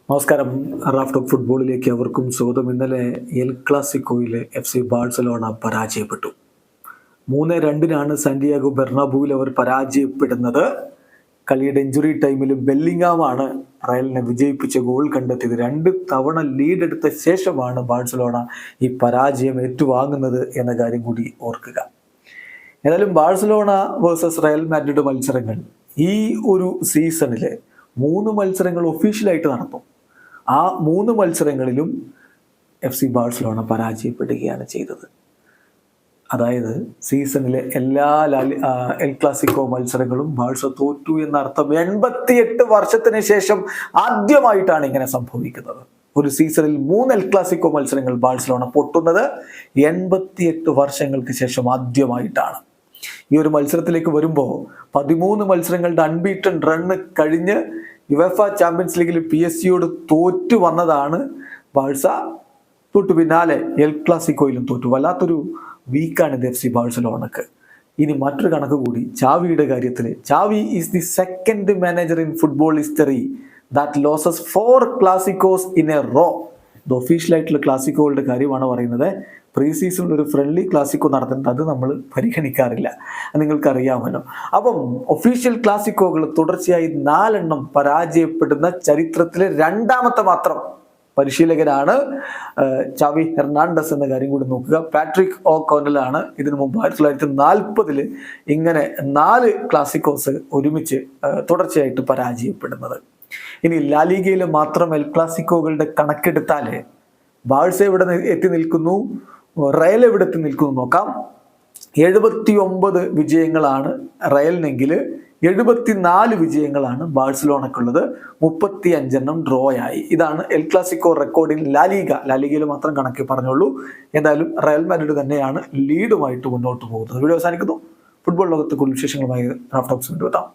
നമസ്കാരം. Raf talk ഫുട്ബോളിലേക്ക് അവർക്കും സ്വാഗതം. ഇന്നലെ എൽ ക്ലാസിക്കോയിൽ FC ബാഴ്സലോണ പരാജയപ്പെട്ടു. 3-2 സാന്റിയാഗോ ബെർണാബൂവിൽ അവർ പരാജയപ്പെടുന്നത്. കളിയുടെ ഇഞ്ചുറി ടൈമിൽ ബെല്ലിംഗാമാണ് റയലിനെ വിജയിപ്പിച്ച ഗോൾ കണ്ടെത്തിയത്. 2 തവണ ലീഡ് എടുത്ത ശേഷമാണ് ബാഴ്സലോണ ഈ പരാജയം ഏറ്റുവാങ്ങുന്നത് എന്ന കാര്യം കൂടി ഓർക്കുക. ഏതായാലും ബാഴ്സലോണ വേഴ്സസ് റയൽ മാഡ്രിഡ് മത്സരങ്ങൾ ഈ ഒരു സീസണിൽ 3 മത്സരങ്ങൾ ഒഫീഷ്യലായിട്ട് നടന്നു. ആ 3 മത്സരങ്ങളിലും FC ബാഴ്സലോണ പരാജയപ്പെടുകയാണ് ചെയ്തത്. അതായത് സീസണിലെ എല്ലാ എൽ ക്ലാസിക്കോ മത്സരങ്ങളും ബാഴ്സ തോറ്റു എന്നർത്ഥം. 88 വർഷത്തിന് ശേഷം ആദ്യമായിട്ടാണ് ഇങ്ങനെ സംഭവിക്കുന്നത്. ഒരു സീസണിൽ 3 എൽ ക്ലാസിക്കോ മത്സരങ്ങൾ ബാഴ്സലോണ പൊട്ടുന്നത് 88 വർഷങ്ങൾക്ക് ശേഷം ആദ്യമായിട്ടാണ്. ഈ ഒരു മത്സരത്തിലേക്ക് വരുമ്പോൾ 13 മത്സരങ്ങളുടെ അൺബീറ്റൺ റണ്ണ് കഴിഞ്ഞ് യുവേഫ ചാമ്പ്യൻസ് ലീഗിൽ PSG തോറ്റു വന്നതാണ് ബാഴ്സ. തൊട്ടു പിന്നാലെ എൽ ക്ലാസിക്കോയിലും തോറ്റു. വല്ലാത്തൊരു വീക്കാണ് ഇത് FC ബാഴ്സലോണക്ക്. ഇനി മറ്റൊരു കണക്ക് കൂടി ചാവിയുടെ കാര്യത്തിൽ. Xavi is the second manager in football history that losses 4 classicos in a row. ഇത് ഒഫീഷ്യലായിട്ടുള്ള ക്ലാസിക്കോകളുടെ കാര്യമാണ് പറയുന്നത്. പ്രീ സീസണിൽ ഒരു ഫ്രണ്ട്ലി ക്ലാസിക്കോ നടത്തുന്നത് അത് നമ്മൾ പരിഗണിക്കാറില്ല, നിങ്ങൾക്കറിയാമല്ലോ. അപ്പം ഒഫീഷ്യൽ ക്ലാസിക്കോകൾ തുടർച്ചയായി 4 പരാജയപ്പെടുന്ന ചരിത്രത്തിലെ 2ാമത്തെ മാത്രം പരിശീലകനാണ് ചാവി ഹെർണാണ്ടസ് എന്ന കാര്യം കൂടി നോക്കുക. പാട്രിക് ഓ'കോണലാണ് ഇതിനു മുമ്പ് 1940 ഇങ്ങനെ 4 ക്ലാസിക്കോസ് ഒരുമിച്ച് തുടർച്ചയായിട്ട് പരാജയപ്പെടുന്നത്. ഇനി ലാലിഗയിലെ മാത്രം എൽ ക്ലാസിക്കോകളുടെ കണക്കെടുത്താൽ ബാഴ്സ എവിടെ എത്തി നിൽക്കുന്നു, റയൽ എവിടെ എത്തി നിൽക്കുന്നു നോക്കാം. 79 വിജയങ്ങളാണ് റയലിനെങ്കിൽ 74 വിജയങ്ങളാണ് ബാഴ്സലോണക്കുള്ളത്. 35 ഡ്രോയായി. ഇതാണ് എൽ ക്ലാസിക്കോ റെക്കോർഡിൽ ലാലിഗയിൽ മാത്രം കണക്ക് പറഞ്ഞുള്ളൂ. എന്തായാലും റയൽ മാഡ്രിഡ് തന്നെയാണ് ലീഡുമായിട്ട് മുന്നോട്ട് പോകുന്നത്. വീഡിയോ അവസാനിക്കുന്നു. ഫുട്ബോൾ ലോകത്തെ കൂടുതൽ വിശേഷങ്ങളുമായി റാഫ് ടോക്സ് വീണ്ടും എത്താം.